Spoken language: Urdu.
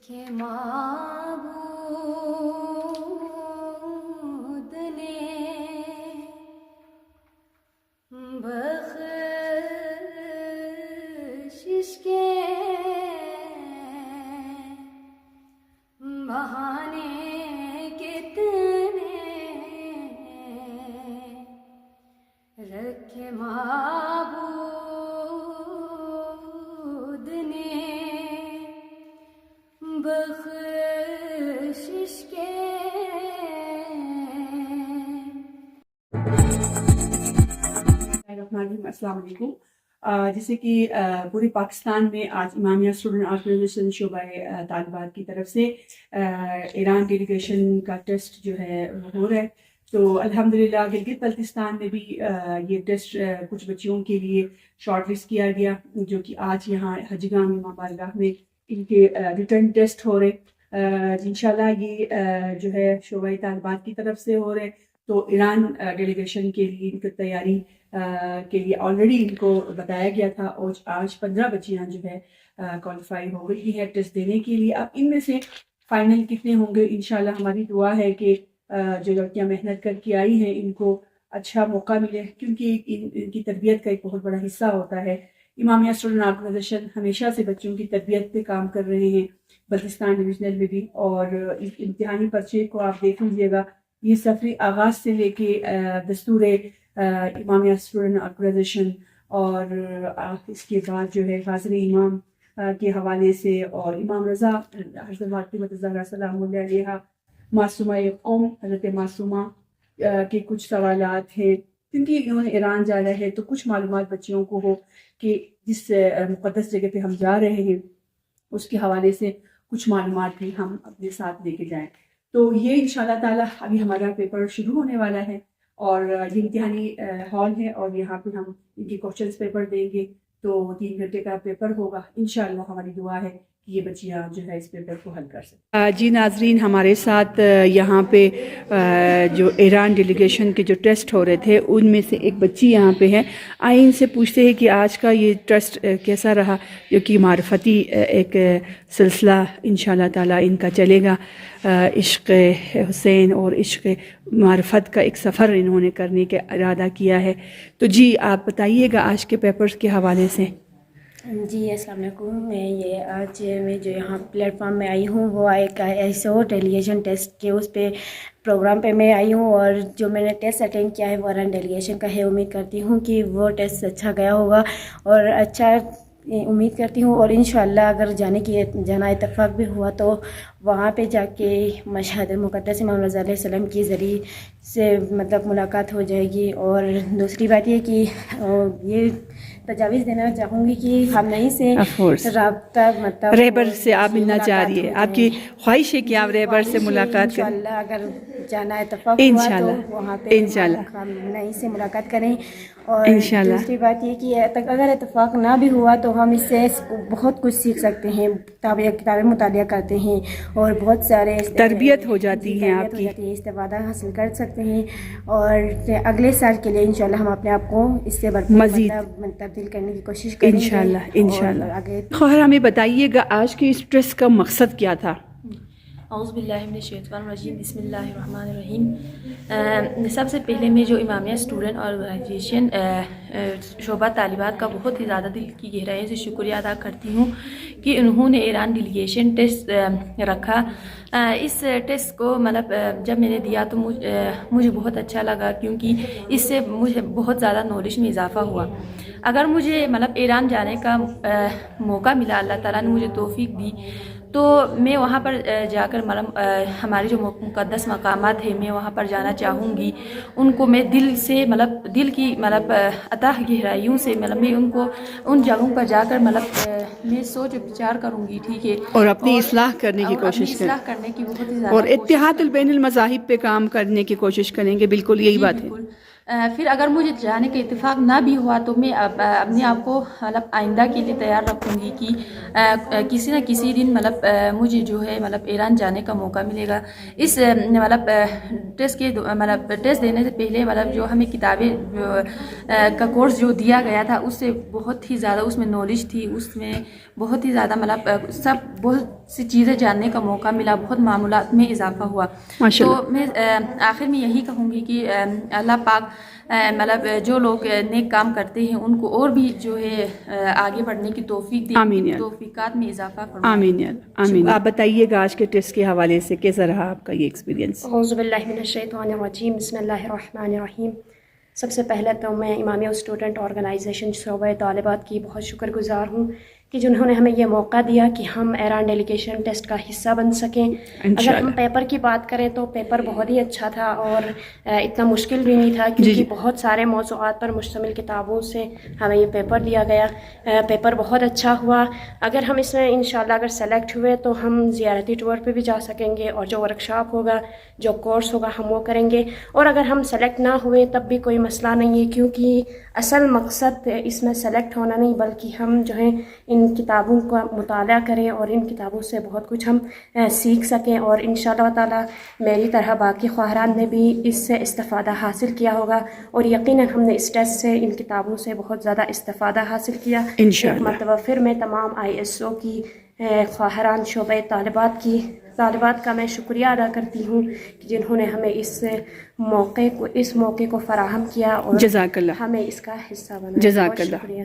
رکھے معبود نے بخشش کے بہانے کتنے رکھے معبود نے بخشش کے۔ السلام علیکم۔ جیسے کہ پورے پاکستان میں آج امامیہ اسٹوڈنٹ آرگنائزیشن شعبہ طالبات کی طرف سے ایران ڈیلیگیشن کا ٹیسٹ جو ہے ہو رہا ہے، تو الحمدللہ گلگت بلتستان میں بھی یہ ٹیسٹ کچھ بچیوں کے لیے شارٹ لسٹ کیا گیا، جو کہ آج یہاں حجگاہ امام بارگاہ میں ان کے ریٹرن ٹیسٹ ہو رہے۔ انشاءاللہ یہ جو ہے شعبہ طالبات کی طرف سے ہو رہے، تو ایران ڈیلیگیشن کے لیے ان کی تیاری کے لیے آلریڈی ان کو بتایا گیا تھا، اور آج 15 بچیاں جو ہے کوالیفائی ہو گئی ہے ٹیسٹ دینے کے لیے۔ اب ان میں سے فائنل کتنے ہوں گے، انشاءاللہ ہماری دعا ہے کہ جو لڑکیاں محنت کر کے آئی ہیں ان کو اچھا موقع ملے، کیونکہ ان کی تربیت کا ایک بہت بڑا حصہ ہوتا ہے۔ امامیہ اسٹوڈنٹ آرگنائزیشن ہمیشہ سے بچوں کی تربیت پہ کام کر رہے ہیں بلتستان ڈویژنل میں بھی، اور اس امتحانی پرچے کو آپ دیکھ لیجیے گا، یہ سفری آغاز سے لے کے دستور امامیہ اسٹوڈنٹ آرگنائزیشن اور اس کے بعد جو ہے حاضر امام کے حوالے سے، اور امام رضا حضرت فاطمہ الزہرا سلام اللہ علیہا معصومہ قوم حضرت معصومہ کے کچھ سوالات ہیں، کیونکہ انہوں نے ایران جانا ہے تو کچھ معلومات بچیوں کو ہو کہ جس مقدس جگہ پہ ہم جا رہے ہیں اس کے حوالے سے کچھ معلومات بھی ہم اپنے ساتھ لے کے جائیں۔ تو یہ انشاءاللہ تعالی ابھی ہمارا پیپر شروع ہونے والا ہے، اور یہ امتحانی ہال ہے، اور یہاں پہ ہم ان کے کوشچنس پیپر دیں گے، تو 3 گھنٹے کا پیپر ہوگا۔ انشاءاللہ ہماری دعا ہے کہ یہ بچیاں جو ہے اس پیپر کو حل کر سکیں۔ جی ناظرین، ہمارے ساتھ یہاں پہ جو ایران ڈیلیگیشن کے جو ٹیسٹ ہو رہے تھے ان میں سے ایک بچی یہاں پہ ہے، آئیں ان سے پوچھتے ہیں کہ آج کا یہ ٹیسٹ کیسا رہا، جو کہ معرفتی ایک سلسلہ انشاءاللہ تعالی ان کا چلے گا۔ عشق حسین اور عشق معرفت کا ایک سفر انہوں نے کرنے کا ارادہ کیا ہے۔ تو جی آپ بتائیے گا آج کے پیپرز کے حوالے سے۔ جی السلام علیکم۔ آج میں جو یہاں پلیٹ فارم میں آئی ہوں وہ ایک ایسو ڈیلیگیشن ٹیسٹ کے اس پہ پروگرام پہ میں آئی ہوں، اور جو میں نے ٹیسٹ اٹینڈ کیا ہے وہ ایران ڈیلیگیشن کا ہے۔ امید کرتی ہوں کہ وہ ٹیسٹ اچھا گیا ہوگا، اور اچھا امید کرتی ہوں، اور انشاءاللہ اگر جانا اتفاق بھی ہوا تو وہاں پہ جا کے مشہد مقدس امام رضا علیہ السلام کے ذریعے سے مطلب ملاقات ہو جائے گی۔ اور دوسری بات یہ کہ یہ تجاویز دینا چاہوں گی کہ ہم نہیں سے رابطہ مطلب ریبر سے آپ ملنا چاہ رہی ہے، آپ کی خواہش ہے کہ آپ ریبر سے ملاقات کریں؟ انشاءاللہ اگر جانا اتفاق ہوا تو وہاں پہ ہم نہیں سے ملاقات کریں۔ اور دوسری بات یہ کہ اگر اتفاق نہ بھی ہوا تو ہم اس سے بہت کچھ سیکھ سکتے ہیں، کتابیں مطالعہ کرتے ہیں، اور بہت سارے تربیت ہو جاتی ہے آپ کی، استفادہ حاصل کر سکتے ہیں، اور اگلے سال کے لیے انشاءاللہ ہم اپنے آپ کو اس سے مزید تبدیل کرنے کی کوشش کریں گے انشاءاللہ۔ خیر ہمیں بتائیے گا آج کے اس ٹیسٹ کا مقصد کیا تھا؟ اعوذ باللہ من الشیطان الرجیم، بسم اللہ الرحمن الرحیم۔ سب سے پہلے میں جو امامیہ اسٹوڈنٹ آرگنائزیشن شعبہ طالبات کا بہت ہی زیادہ دل کی گہرائیوں سے شکریہ ادا کرتی ہوں کہ انہوں نے ایران ڈیلیگیشن ٹیسٹ رکھا۔ اس ٹیسٹ کو مطلب جب میں نے دیا تو مجھے بہت اچھا لگا، کیونکہ اس سے مجھے بہت زیادہ نالج میں اضافہ ہوا۔ اگر مجھے مطلب ایران جانے کا موقع ملا، اللہ تعالیٰ نے مجھے توفیق دی، تو میں وہاں پر جا کر مطلب ہمارے جو مقدس مقامات ہیں میں وہاں پر جانا چاہوں گی۔ ان کو میں دل سے مطلب دل کی مطلب عطا گہرائیوں سے مطلب میں ان کو ان جگہوں پر جا کر مطلب میں سوچ وچار کروں گی، ٹھیک ہے، اور اپنی اصلاح کرنے کی کوشش کریں، اصلاح کرنے کی بہت ہی زیادہ اور اتحاد البین المذاہب پہ کام کرنے کی کوشش کریں گے۔ بالکل یہی بات ہے۔ پھر اگر مجھے جانے کا اتفاق نہ بھی ہوا تو میں اپنے آپ کو مطلب آئندہ کے لیے تیار رکھوں گی کہ کسی نہ کسی دن مطلب مجھے جو ہے مطلب ایران جانے کا موقع ملے گا. اس مطلب ٹیسٹ کے مطلب ٹیسٹ دینے سے پہلے مطلب جو ہمیں کتابیں کا کورس جو دیا گیا تھا اس سے بہت ہی زیادہ اس میں نالج تھی, اس میں بہت ہی زیادہ مطلب بہت سی چیزیں جاننے کا موقع ملا, بہت معمولات میں اضافہ ہوا. تو میں آخر میں یہی کہوں گی کہ اللہ پاک مطلب جو لوگ نیک کام کرتے ہیں ان کو اور بھی جو ہے آگے بڑھنے کی توفیق دے, توفیقات میں اضافہ فرمائے. آمین آمین. آپ بتائیے گا آج کے ٹیسٹ کے حوالے سے کیسا رہا آپ کا یہ ایکسپیرینس؟ اعوذ باللہ من الشیطان الرجیم, بسم اللہ الرحمن الرحیم. سب سے پہلے تو میں امامیہ اسٹوڈنٹ آرگنائزیشن شعبہ طالبات کی بہت شکر گزار ہوں کہ جنہوں نے ہمیں یہ موقع دیا کہ ہم ایران ڈیلیگیشن ٹیسٹ کا حصہ بن سکیں. اگر ہم پیپر کی بات کریں تو پیپر بہت ہی اچھا تھا اور اتنا مشکل بھی نہیں تھا کیونکہ بہت سارے موضوعات پر مشتمل کتابوں سے ہمیں یہ پیپر دیا گیا. پیپر بہت اچھا ہوا. اگر ہم اس میں انشاءاللہ اگر سلیکٹ ہوئے تو ہم زیارتی ٹور پہ بھی جا سکیں گے اور جو ورکشاپ ہوگا, جو کورس ہوگا ہم وہ کریں گے. اور اگر ہم سلیکٹ نہ ہوئے تب بھی کوئی مسئلہ نہیں ہے کیونکہ اصل مقصد اس میں سلیکٹ ہونا نہیں بلکہ ہم جو ہے ان کتابوں کا مطالعہ کریں اور ان کتابوں سے بہت کچھ ہم سیکھ سکیں. اور انشاءاللہ تعالی میری طرح باقی خواہران نے بھی اس سے استفادہ حاصل کیا ہوگا اور یقیناً ہم نے اس ٹیسٹ سے ان کتابوں سے بہت زیادہ استفادہ حاصل کیا. ایک مرتبہ پھر میں تمام ISO کی خواہران شعبہ طالبات کا میں شکریہ ادا کرتی ہوں کہ جنہوں نے ہمیں اس موقع کو فراہم کیا اور جزاک اللہ, ہمیں اس کا حصہ بنایا. جزاک اللہ, بہت شکریہ.